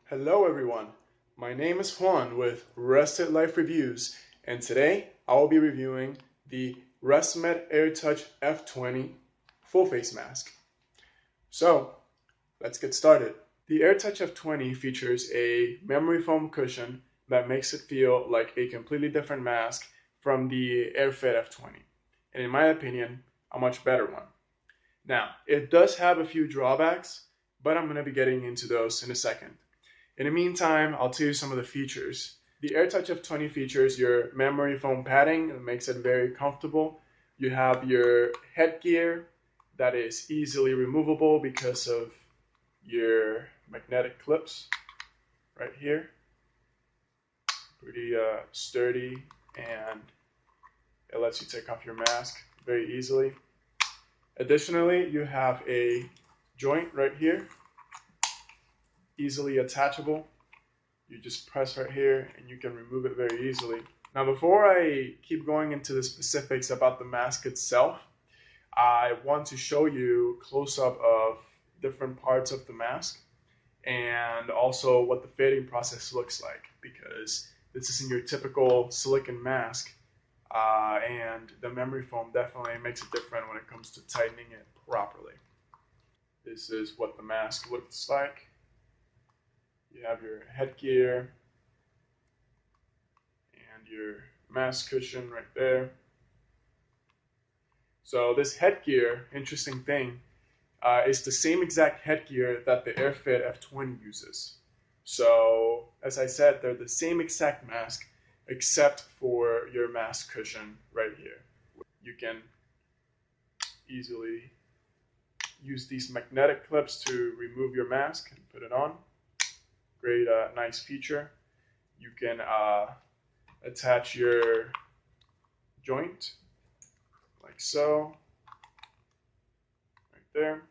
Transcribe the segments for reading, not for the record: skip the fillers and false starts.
Hello everyone, my name is Juan with ResMed Life Reviews, and today I will be reviewing the ResMed AirTouch F20 full face mask. So let's get started. The AirTouch F20 features a memory foam cushion that makes it feel like a completely different mask from the AirFit F20, and in my opinion, a much better one. Now, it does have a few drawbacks, but I'm going to be getting into those in a second. In the meantime, I'll tell you some of the features. The AirTouch F20 features your memory foam padding that makes it very comfortable. You have your headgear that is easily removable because of your magnetic clips right here. Pretty sturdy, and it lets you take off your mask very easily. Additionally, you have a joint right here, easily attachable. You just press right here and you can remove it very easily. Now, before I keep going into the specifics about the mask itself, I want to show you a close-up of different parts of the mask and also what the fitting process looks like, because this isn't your typical silicone mask, and the memory foam definitely makes it different when it comes to tightening it properly. This is what the mask looks like. You have your headgear and your mask cushion right there. So this headgear, interesting thing, is the same exact headgear that the AirFit F20 uses. So as I said, they're the same exact mask except for your mask cushion right here. You can easily use these magnetic clips to remove your mask and put it on. Great, nice feature. You can attach your joint like so, right there.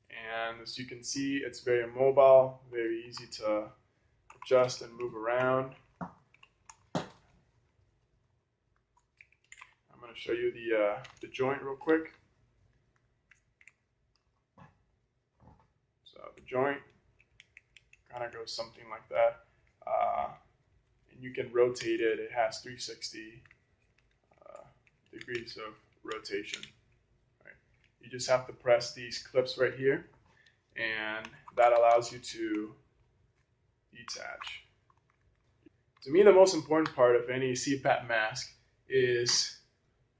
And as you can see, it's very mobile, very easy to adjust and move around. I'm going to show you the joint real quick. So the joint kind of goes something like that, and you can rotate it. It has 360 degrees of rotation. Right. You just have to press these clips right here, and that allows you to detach. To me, the most important part of any CPAP mask is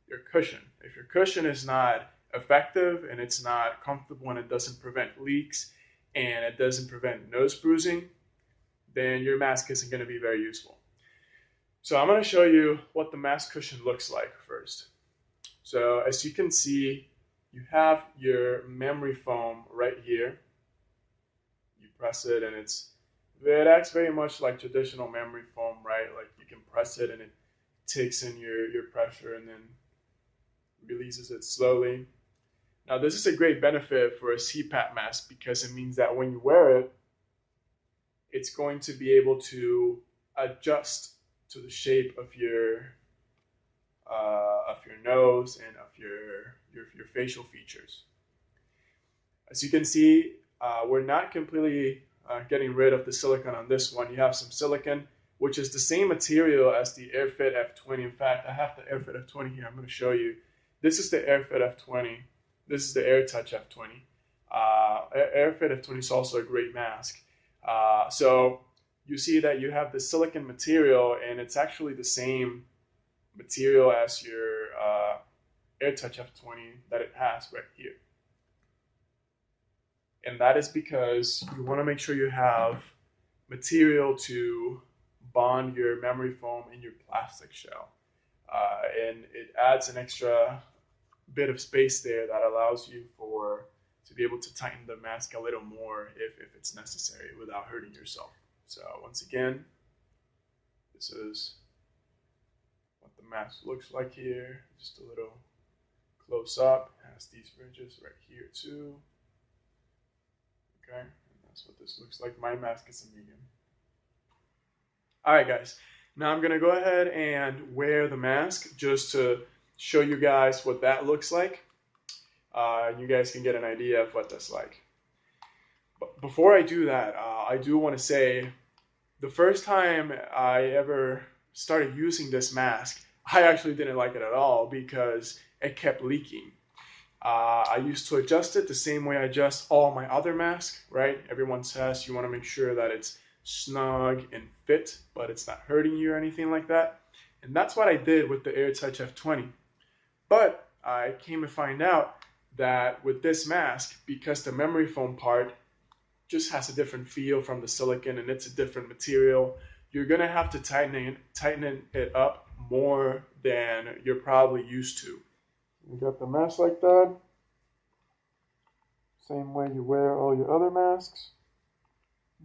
your cushion. If your cushion is not effective and it's not comfortable and it doesn't prevent leaks and it doesn't prevent nose bruising, then your mask isn't going to be very useful. So I'm going to show you what the mask cushion looks like first. So as you can see, you have your memory foam right here. You press it and it acts very much like traditional memory foam, right? Like you can press it and it takes in your pressure and then releases it slowly. Now this is a great benefit for a CPAP mask because it means that when you wear it, it's going to be able to adjust to the shape of your nose and of your facial features. As you can see, we're not completely getting rid of the silicone on this one. You have some silicone, which is the same material as the AirFit F20. In fact, I have the AirFit F20 here. I'm going to show you. This is the AirFit F20. This is the AirTouch F20. AirFit F20 is also a great mask. So you see that you have the silicone material, and it's actually the same material as your AirTouch F20 that it has right here. And that is because you want to make sure you have material to bond your memory foam in your plastic shell. And it adds an extra bit of space there that allows you to be able to tighten the mask a little more if it's necessary without hurting yourself. So once again, this is what the mask looks like here. Just a little close up. It has these ridges right here too. Okay, and that's what this looks like. My mask is a medium. All right, guys. Now I'm gonna go ahead and wear the mask just to show you guys what that looks like. You guys can get an idea of what that's like. But before I do that, I do want to say the first time I ever started using this mask, I actually didn't like it at all because it kept leaking. I used to adjust it the same way I adjust all my other masks, right? Everyone says you want to make sure that it's snug and fit, but it's not hurting you or anything like that. And that's what I did with the AirTouch F20. But I came to find out that with this mask, because the memory foam part just has a different feel from the silicone and it's a different material, you're gonna have to tighten it up more than you're probably used to. You got the mask like that, same way you wear all your other masks.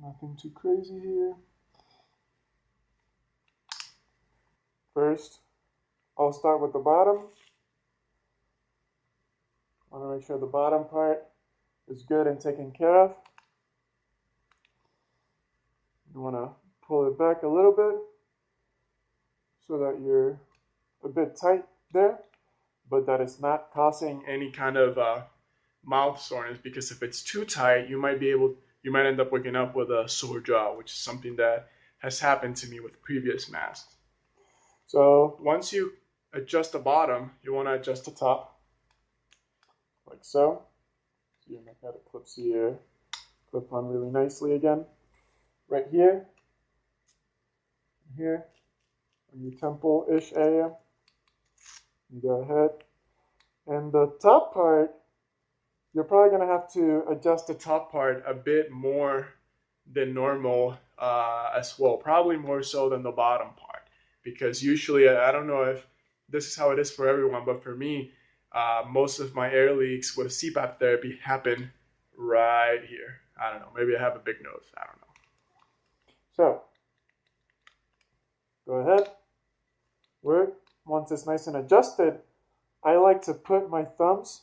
Nothing too crazy here. First, I'll start with the bottom. I want to make sure the bottom part is good and taken care of. You want to pull it back a little bit so that you're a bit tight there, but that it's not causing any kind of mouth soreness, because if it's too tight, you might end up waking up with a sore jaw, which is something that has happened to me with previous masks. So once you adjust the bottom, you want to adjust the top, like so. So you make that it clips here, clip on really nicely again. Right here, here, on your temple-ish area, you go ahead. And the top part, you're probably going to have to adjust the top part a bit more than normal as well, probably more so than the bottom part, because usually, I don't know if this is how it is for everyone, but for me, most of my air leaks with CPAP therapy happen right here. I don't know, maybe I have a big nose, I don't know. So, go ahead, work. Once it's nice and adjusted, I like to put my thumbs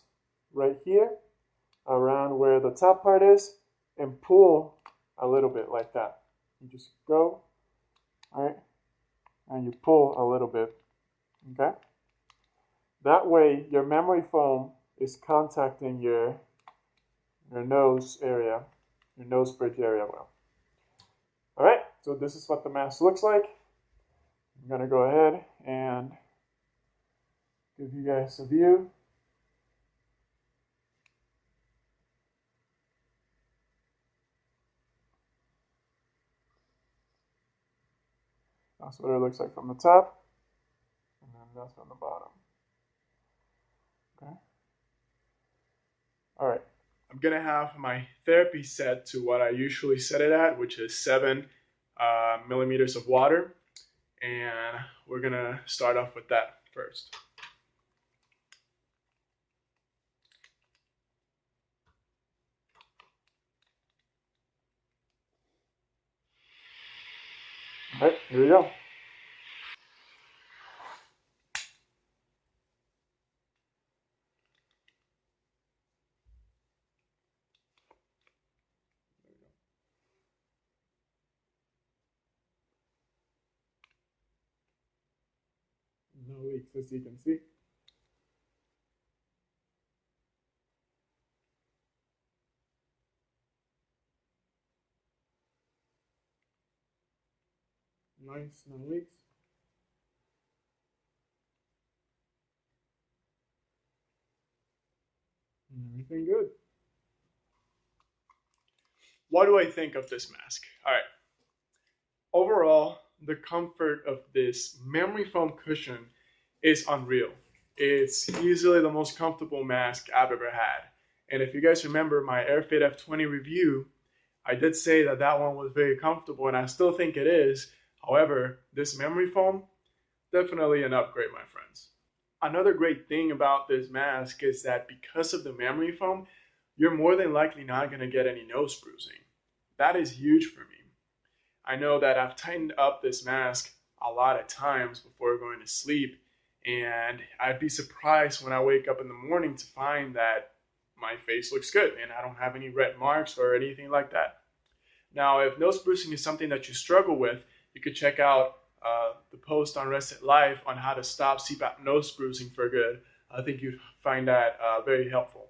right here around where the top part is and pull a little bit like that. You just go, all right, and you pull a little bit, okay? That way your memory foam is contacting your nose area, your nose bridge area well. All right, so this is what the mask looks like. I'm gonna go ahead and give you guys a view. That's what it looks like from the top, and then that's from the bottom. Okay. All right. I'm gonna have my therapy set to what I usually set it at, which is 7 millimeters of water, and we're gonna start off with that first. All right, here we go. No leaks, as you can see. Nice, no leaks. Everything good. What do I think of this mask? All right. Overall, the comfort of this memory foam cushion is unreal. It's easily the most comfortable mask I've ever had. And if you guys remember my AirFit F20 review, I did say that that one was very comfortable, and I still think it is. However, this memory foam, definitely an upgrade, my friends. Another great thing about this mask is that because of the memory foam, you're more than likely not going to get any nose bruising. That is huge for me. I know that I've tightened up this mask a lot of times before going to sleep, and I'd be surprised when I wake up in the morning to find that my face looks good and I don't have any red marks or anything like that. Now, if nose bruising is something that you struggle with, you could check out the post on ResMed Live on how to stop CPAP nose bruising for good. I think you'd find that very helpful.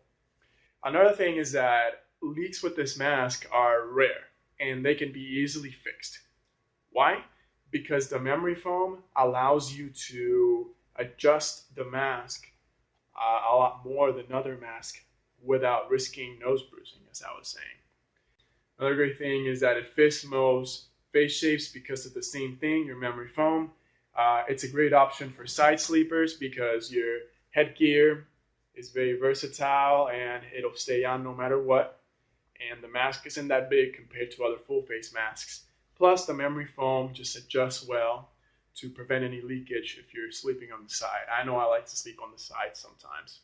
Another thing is that leaks with this mask are rare and they can be easily fixed. Why? Because the memory foam allows you to adjust the mask a lot more than other masks without risking nose bruising, as I was saying. Another great thing is that it fits most face shapes because of the same thing, your memory foam. It's a great option for side sleepers because your headgear is very versatile and it'll stay on no matter what. And the mask isn't that big compared to other full face masks. Plus, the memory foam just adjusts well to prevent any leakage if you're sleeping on the side. I know I like to sleep on the side sometimes.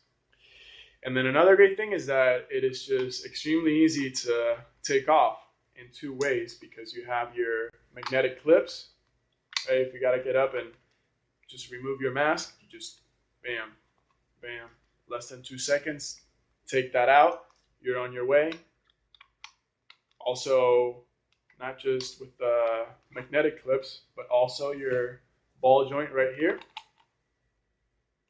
And then another great thing is that it is just extremely easy to take off in two ways because you have your magnetic clips. Right? If you got to get up and just remove your mask, you just bam, bam, less than 2 seconds, take that out, you're on your way. Also, not just with the magnetic clips, but also your ball joint right here.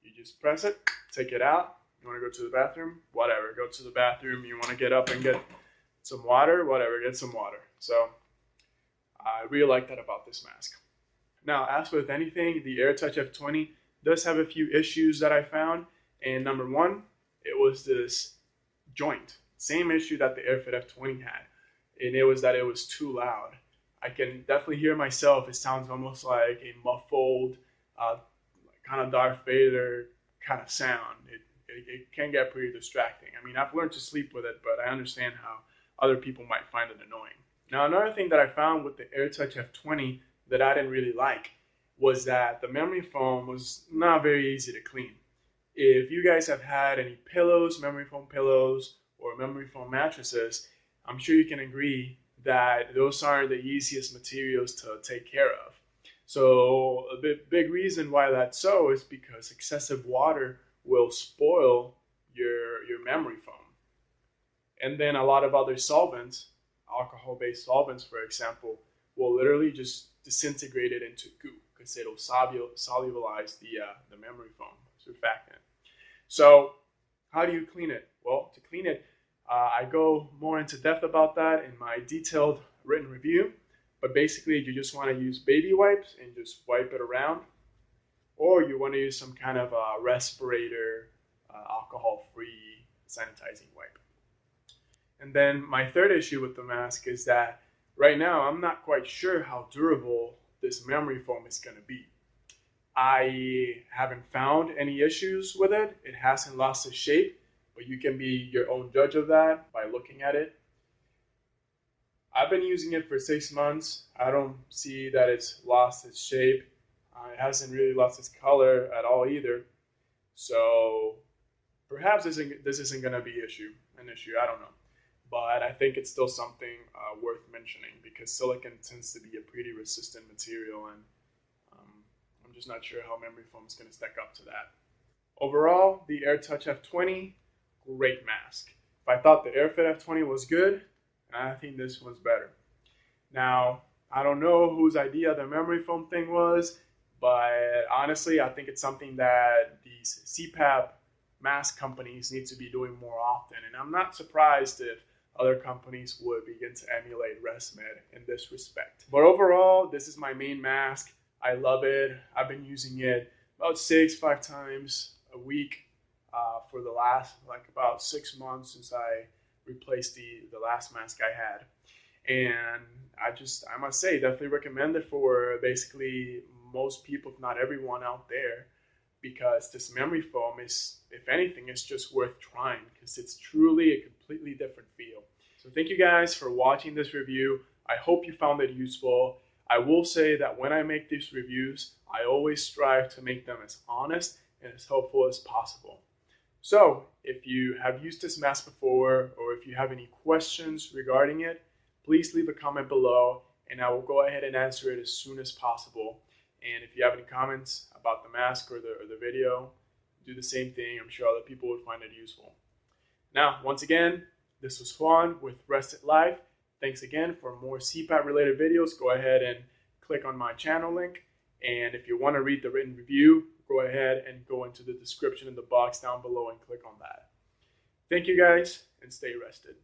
You just press it, take it out. You want to go to the bathroom? Whatever, go to the bathroom. You want to get up and get some water? Whatever, get some water. So I really like that about this mask. Now, as with anything, the AirTouch F20 does have a few issues that I found. And number one, it was this joint. Same issue that the AirFit F20 had. And it was that it was too loud. I can definitely hear myself. It sounds almost like a muffled, kind of Darth Vader kind of sound. It can get pretty distracting. I mean, I've learned to sleep with it, but I understand how other people might find it annoying. Now, another thing that I found with the AirTouch F20 that I didn't really like was that the memory foam was not very easy to clean. If you guys have had any pillows, memory foam pillows, or memory foam mattresses, I'm sure you can agree that those aren't the easiest materials to take care of. So a big reason why that's so is because excessive water will spoil your memory foam. And then a lot of other solvents, alcohol-based solvents, for example, will literally just disintegrate it into goo because it'll solubilize the memory foam surfactant. So how do you clean it? Well, to clean it, I go more into depth about that in my detailed written review. But basically, you just want to use baby wipes and just wipe it around. Or you want to use some kind of a respirator, alcohol-free sanitizing wipe. And then my third issue with the mask is that right now I'm not quite sure how durable this memory foam is going to be. I haven't found any issues with it. It hasn't lost its shape, but you can be your own judge of that by looking at it. I've been using it for 6 months. I don't see that it's lost its shape. It hasn't really lost its color at all either. So perhaps this isn't going to be an issue. I don't know. But I think it's still something worth mentioning because silicone tends to be a pretty resistant material, and I'm just not sure how memory foam is going to stack up to that. Overall, the AirTouch F20, great mask. If I thought the AirFit F20 was good, I think this one's better. Now, I don't know whose idea the memory foam thing was, but honestly, I think it's something that these CPAP mask companies need to be doing more often. And I'm not surprised if other companies would begin to emulate ResMed in this respect. But overall, this is my main mask. I love it. I've been using it about 5 times a week for the last about 6 months since I replaced the last mask I had. And I must say, definitely recommend it for basically most people, if not everyone out there, because this memory foam is, if anything, it's just worth trying because it's truly a completely different feel. So thank you guys for watching this review. I hope you found it useful. I will say that when I make these reviews, I always strive to make them as honest and as helpful as possible. So if you have used this mask before, or if you have any questions regarding it, please leave a comment below and I will go ahead and answer it as soon as possible. And if you have any comments about the mask or the video, do the same thing. I'm sure other people would find it useful. Now, once again, this was Juan with Rested Life. Thanks again. For more CPAP related videos, go ahead and click on my channel link. And if you want to read the written review, go ahead and go into the description in the box down below and click on that. Thank you guys, and stay rested.